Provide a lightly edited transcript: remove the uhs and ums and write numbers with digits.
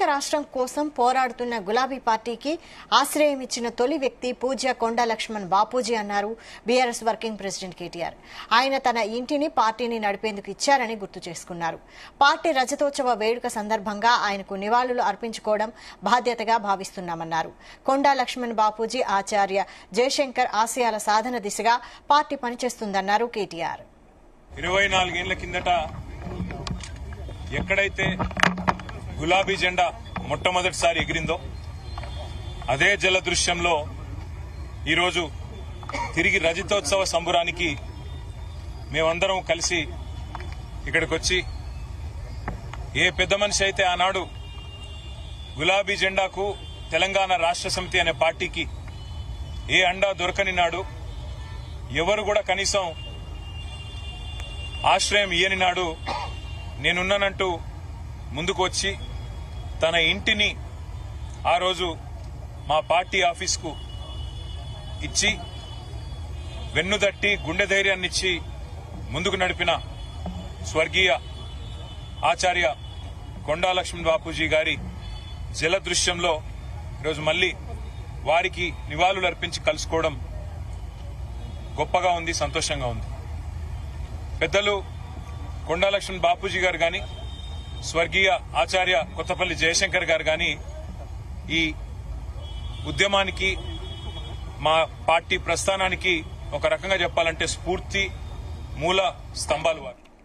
రాష్ట్రం కోసం పోరాడుతున్న గులాబీ పార్టీకి ఆశ్రయం ఇచ్చిన తొలి వ్యక్తి పూజ్య కొండా లక్ష్మణ్ బాపూజీ అన్నారు బీఆర్ఎస్ వర్కింగ్ ప్రెసిడెంట్ కేటీఆర్. ఆయన తన ఇంటిని పార్టీని నడిపేందుకు ఇచ్చారని గుర్తు చేసుకున్నారు. పార్టీ రజతోత్సవ వేడుక సందర్భంగా ఆయనకు నివాళులు అర్పించుకోవడం బాధ్యతగా భావిస్తున్నామన్నారు. కొండా లక్ష్మణ్ బాపూజీ ఆచార్య జయశంకర్ ఆశయాల సాధన దిశగా పార్టీ పనిచేస్తుందన్నారు కేటీఆర్. 24 ఏళ్ల కిందట ఎక్కడైతే గులాబీ జెండా మొట్టమొదటిసారి ఎగిరిందో అదే జలదృశ్యంలో ఈరోజు తిరిగి రజతోత్సవ సంబురానికి మేమందరం కలిసి ఇక్కడికి వచ్చి ఏ పెద్ద మనిషి అయితే ఆనాడు గులాబీ జెండాకు తెలంగాణ రాష్ట్ర సమితి అనే పార్టీకి ఏ అండా దొరకని నాడు, ఎవరు కూడా కనీసం ఆశ్రయం ఇయ్యని నాడు నేనున్నానంటూ ముందుకు వచ్చి తన ఇంటిని ఆ రోజు మా పార్టీ ఆఫీస్కు ఇచ్చి వెన్నుదట్టి గుండె ధైర్యాన్నిచ్చి ముందుకు నడిపిన స్వర్గీయ ఆచార్య కొండా లక్ష్మణ్ బాపూజీ గారి జలదృశ్యంలో ఈరోజు మళ్లీ వారికి నివాళులు అర్పించి కలుసుకోవడం గొప్పగా ఉంది, సంతోషంగా ఉంది. పెద్దలు కొండా లక్ష్మణ్ బాపూజీ గారు గాని, స్వర్గీయ ఆచార్య కొత్తపల్లి జయశంకర్ గారు గాని ఈ ఉద్యమానికి, మా పార్టీ ప్రస్థానానికి ఒక రకంగా చెప్పాలంటే స్ఫూర్తి మూల స్తంభాలు వారు.